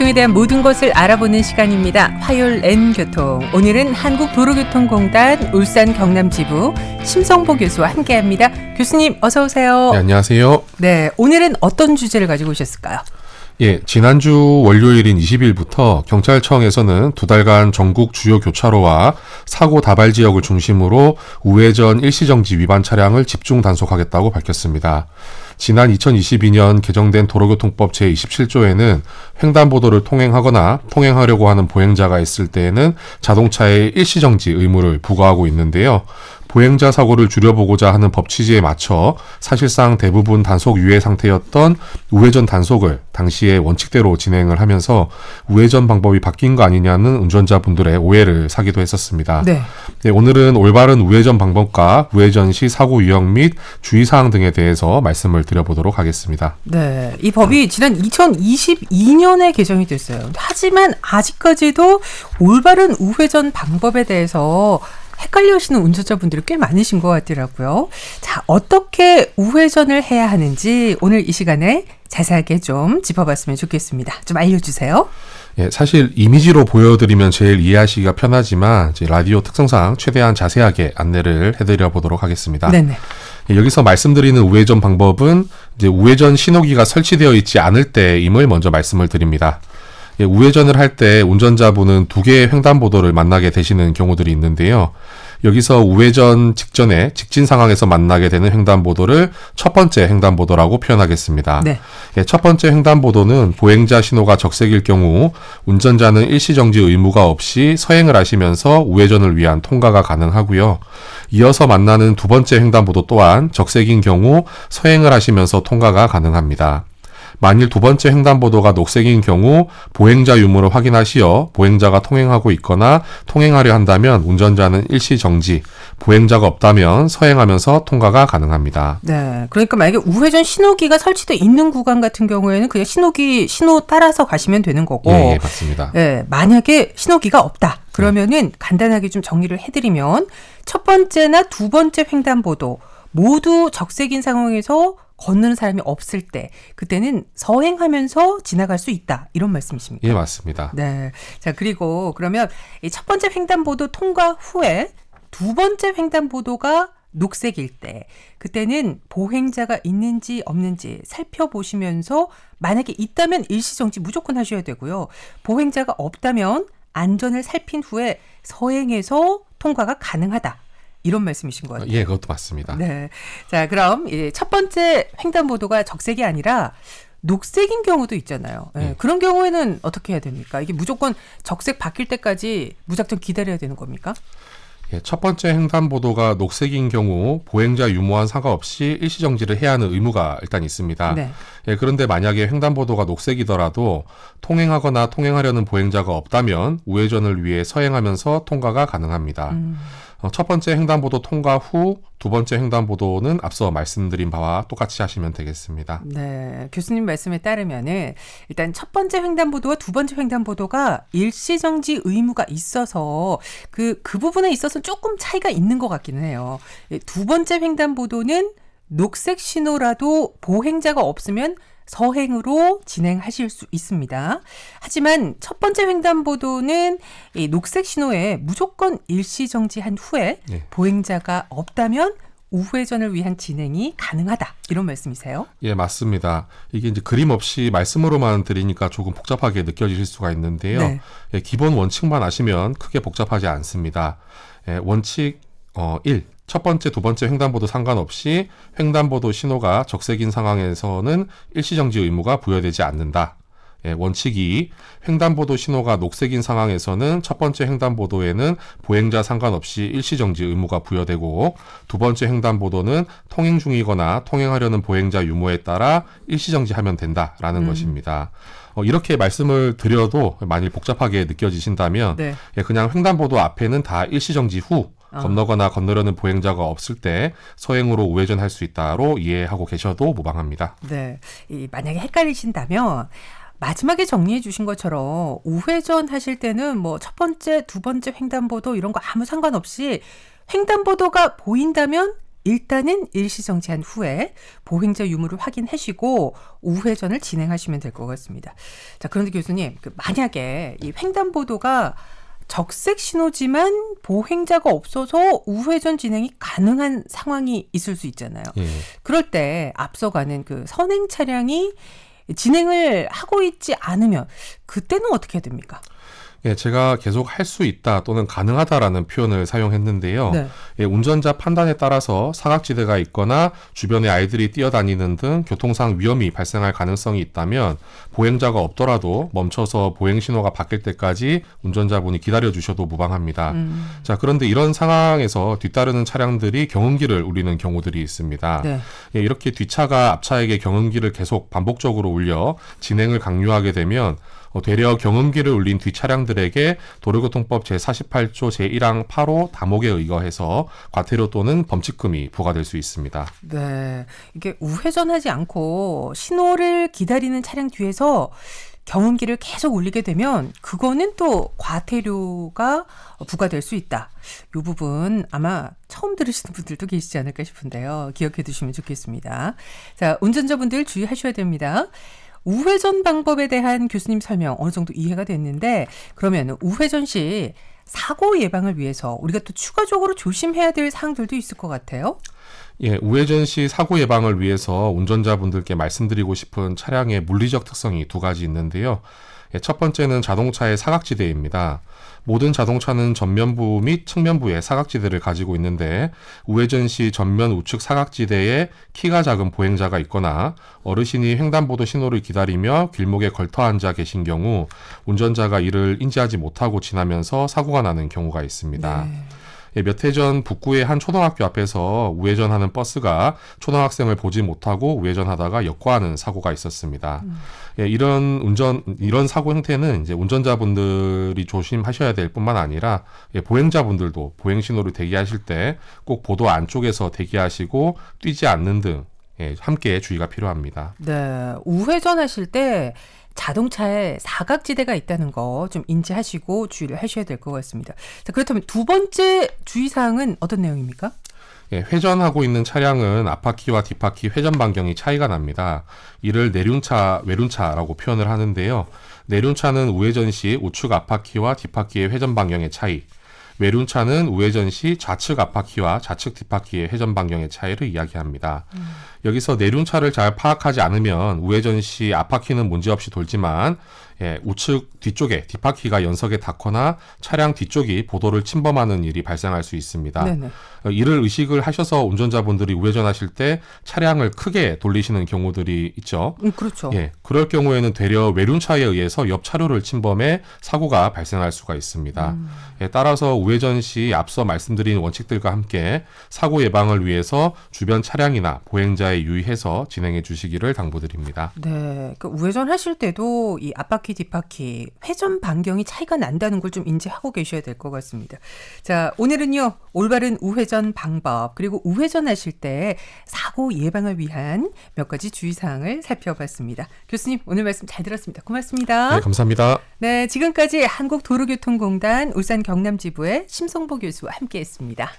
교통에 대한 모든 것을 알아보는 시간입니다. 화요일 N교통. 오늘은 한국도로교통공단 울산 경남지부 심성보 교수와 함께합니다. 교수님 어서 오세요. 네, 안녕하세요. 네, 오늘은 어떤 주제를 가지고 오셨을까요? 예, 지난주 월요일인 20일부터 경찰청에서는 2달간 전국 주요 교차로와 사고 다발 지역을 중심으로 우회전 일시정지 위반 차량을 집중 단속하겠다고 밝혔습니다. 지난 2022년 개정된 도로교통법 제27조에는 횡단보도를 통행하거나 통행하려고 하는 보행자가 있을 때에는 자동차의 일시정지 의무를 부과하고 있는데요. 보행자 사고를 줄여보고자 하는 법 취지에 맞춰 사실상 대부분 단속 유예 상태였던 우회전 단속을 당시에 원칙대로 진행을 하면서 우회전 방법이 바뀐 거 아니냐는 운전자분들의 오해를 사기도 했었습니다. 네. 네, 오늘은 올바른 우회전 방법과 우회전 시 사고 유형 및 주의사항 등에 대해서 말씀을 드려보도록 하겠습니다. 네, 이 법이 지난 2022년에 개정이 됐어요. 하지만 아직까지도 올바른 우회전 방법에 대해서 헷갈려 하시는 운전자분들이 꽤 많으신 것 같더라고요. 자, 어떻게 우회전을 해야 하는지 오늘 이 시간에 자세하게 좀 짚어봤으면 좋겠습니다. 좀 알려주세요. 예, 사실 이미지로 보여드리면 제일 이해하시기가 편하지만 이제 라디오 특성상 최대한 자세하게 안내를 해드려 보도록 하겠습니다. 네네. 예, 여기서 말씀드리는 우회전 방법은 이제 우회전 신호기가 설치되어 있지 않을 때임을 먼저 말씀을 드립니다. 예, 우회전을 할 때 운전자분은 2개의 횡단보도를 만나게 되시는 경우들이 있는데요. 여기서 우회전 직전에 직진 상황에서 만나게 되는 횡단보도를 첫 번째 횡단보도라고 표현하겠습니다. 네. 예, 첫 번째 횡단보도는 보행자 신호가 적색일 경우 운전자는 일시정지 의무가 없이 서행을 하시면서 우회전을 위한 통과가 가능하고요. 이어서 만나는 두 번째 횡단보도 또한 적색인 경우 서행을 하시면서 통과가 가능합니다. 만일 두 번째 횡단보도가 녹색인 경우 보행자 유무를 확인하시어 보행자가 통행하고 있거나 통행하려 한다면 운전자는 일시정지, 보행자가 없다면 서행하면서 통과가 가능합니다. 네, 그러니까 만약에 우회전 신호기가 설치되어 있는 구간 같은 경우에는 그냥 신호 따라서 가시면 되는 거고, 예, 맞습니다. 네, 만약에 신호기가 없다 그러면은 간단하게 좀 정리를 해드리면 첫 번째나 두 번째 횡단보도 모두 적색인 상황에서 건너는 사람이 없을 때 그때는 서행하면서 지나갈 수 있다 이런 말씀이십니까? 예, 맞습니다. 네. 자, 그리고 그러면 이 첫 번째 횡단보도 통과 후에 두 번째 횡단보도가 녹색일 때 그때는 보행자가 있는지 없는지 살펴보시면서 만약에 있다면 일시정지 무조건 하셔야 되고요. 보행자가 없다면 안전을 살핀 후에 서행해서 통과가 가능하다. 이런 말씀이신 것 같아요. 예, 그것도 맞습니다. 네. 자, 그럼 첫 번째 횡단보도가 적색이 아니라 녹색인 경우도 있잖아요. 네. 그런 경우에는 어떻게 해야 됩니까? 이게 무조건 적색 바뀔 때까지 무작정 기다려야 되는 겁니까? 예, 첫 번째 횡단보도가 녹색인 경우 보행자 유무와 상관없이 일시정지를 해야 하는 의무가 일단 있습니다. 네. 예, 그런데 만약에 횡단보도가 녹색이더라도 통행하거나 통행하려는 보행자가 없다면 우회전을 위해 서행하면서 통과가 가능합니다. 첫 번째 횡단보도 통과 후 두 번째 횡단보도는 앞서 말씀드린 바와 똑같이 하시면 되겠습니다. 네, 교수님 말씀에 따르면은 일단 첫 번째 횡단보도와 두 번째 횡단보도가 일시정지 의무가 있어서 그 부분에 있어서 조금 차이가 있는 것 같기는 해요. 두 번째 횡단보도는 녹색 신호라도 보행자가 없으면 서행으로 진행하실 수 있습니다. 하지만 첫 번째 횡단보도는 이 녹색 신호에 무조건 일시정지한 후에 네. 보행자가 없다면 우회전을 위한 진행이 가능하다. 이런 말씀이세요? 예, 맞습니다. 이게 이제 그림 없이 말씀으로만 드리니까 조금 복잡하게 느껴지실 수가 있는데요. 네. 예, 기본 원칙만 아시면 크게 복잡하지 않습니다. 예, 원칙 1. 첫 번째, 두 번째 횡단보도 상관없이 횡단보도 신호가 적색인 상황에서는 일시정지 의무가 부여되지 않는다. 예, 원칙 2. 횡단보도 신호가 녹색인 상황에서는 첫 번째 횡단보도에는 보행자 상관없이 일시정지 의무가 부여되고 두 번째 횡단보도는 통행 중이거나 통행하려는 보행자 유무에 따라 일시정지하면 된다라는 것입니다. 이렇게 말씀을 드려도 만일 복잡하게 느껴지신다면 네. 예, 그냥 횡단보도 앞에는 다 일시정지 후 건너거나 건너려는 보행자가 없을 때 서행으로 우회전할 수 있다로 이해하고 계셔도 무방합니다. 네. 만약에 헷갈리신다면 마지막에 정리해 주신 것처럼 우회전 하실 때는 뭐 첫 번째, 두 번째 횡단보도 이런 거 아무 상관없이 횡단보도가 보인다면 일단은 일시정지한 후에 보행자 유무를 확인하시고 우회전을 진행하시면 될 것 같습니다. 자, 그런데 교수님, 만약에 이 횡단보도가 적색 신호지만 보행자가 없어서 우회전 진행이 가능한 상황이 있을 수 있잖아요. 예. 그럴 때 앞서가는 그 선행 차량이 진행을 하고 있지 않으면 그때는 어떻게 해야 됩니까? 예, 제가 계속 할 수 있다 또는 가능하다라는 표현을 사용했는데요. 네. 예, 운전자 판단에 따라서 사각지대가 있거나 주변에 아이들이 뛰어다니는 등 교통상 위험이 발생할 가능성이 있다면 보행자가 없더라도 멈춰서 보행 신호가 바뀔 때까지 운전자분이 기다려 주셔도 무방합니다. 자, 그런데 이런 상황에서 뒤따르는 차량들이 경운기를 울리는 경우들이 있습니다. 네. 예, 이렇게 뒷차가 앞차에게 경운기를 계속 반복적으로 울려 진행을 강요하게 되면 되려 경운기를 울린 뒷차량들에게 도로교통법 제48조 제1항 8호 다목에 의거해서 과태료 또는 범칙금이 부과될 수 있습니다. 네. 이게 우회전하지 않고 신호를 기다리는 차량 뒤에서 경운기를 계속 울리게 되면 그거는 또 과태료가 부과될 수 있다. 이 부분 아마 처음 들으시는 분들도 계시지 않을까 싶은데요. 기억해 두시면 좋겠습니다. 자, 운전자분들 주의하셔야 됩니다. 우회전 방법에 대한 교수님 설명 어느 정도 이해가 됐는데 그러면 우회전 시 사고 예방을 위해서 우리가 또 추가적으로 조심해야 될 사항들도 있을 것 같아요. 예, 우회전 시 사고 예방을 위해서 운전자분들께 말씀드리고 싶은 차량의 물리적 특성이 두 가지 있는데요. 예, 첫 번째는 자동차의 사각지대입니다. 모든 자동차는 전면부 및 측면부에 사각지대를 가지고 있는데 우회전 시 전면 우측 사각지대에 키가 작은 보행자가 있거나 어르신이 횡단보도 신호를 기다리며 길목에 걸터 앉아 계신 경우 운전자가 이를 인지하지 못하고 지나면서 사고가 나는 경우가 있습니다. 네. 예, 몇 해 전 북구의 한 초등학교 앞에서 우회전하는 버스가 초등학생을 보지 못하고 우회전하다가 역과하는 사고가 있었습니다. 예, 이런 사고 형태는 이제 운전자분들이 조심하셔야 될 뿐만 아니라 예, 보행자분들도 보행 신호를 대기하실 때 꼭 보도 안쪽에서 대기하시고 뛰지 않는 등 예, 함께 주의가 필요합니다. 네. 우회전하실 때 자동차에 사각지대가 있다는 거 좀 인지하시고 주의를 하셔야 될 것 같습니다. 자, 그렇다면 두 번째 주의사항은 어떤 내용입니까? 예, 회전하고 있는 차량은 앞바퀴와 뒷바퀴 회전 반경이 차이가 납니다. 이를 내륜차, 외륜차라고 표현을 하는데요. 내륜차는 우회전 시 우측 앞바퀴와 뒷바퀴의 회전 반경의 차이, 외륜차는 우회전 시 좌측 앞바퀴와 좌측 뒷바퀴의 회전 반경의 차이를 이야기합니다. 여기서 내륜차를 잘 파악하지 않으면 우회전 시 앞바퀴는 문제없이 돌지만 예, 우측 뒤쪽에 뒷바퀴가 연석에 닿거나 차량 뒤쪽이 보도를 침범하는 일이 발생할 수 있습니다. 네네. 이를 의식을 하셔서 운전자분들이 우회전하실 때 차량을 크게 돌리시는 경우들이 있죠. 그렇죠. 예, 그럴 경우에는 되려 외륜차에 의해서 옆 차로를 침범해 사고가 발생할 수가 있습니다. 예, 따라서 우회전 시 앞서 말씀드린 원칙들과 함께 사고 예방을 위해서 주변 차량이나 보행자에 유의해서 진행해 주시기를 당부드립니다. 네, 그 우회전하실 때도 이 앞바퀴 뒷바퀴 회전 반경이 차이가 난다는 걸 좀 인지하고 계셔야 될 것 같습니다. 자, 오늘은요 올바른 우회전 방법 그리고 우회전하실 때 사고 예방을 위한 몇 가지 주의사항을 살펴봤습니다. 교수님 오늘 말씀 잘 들었습니다. 고맙습니다. 네, 감사합니다. 네, 지금까지 한국도로교통공단 울산 경남지부의 심성보 교수와 함께했습니다.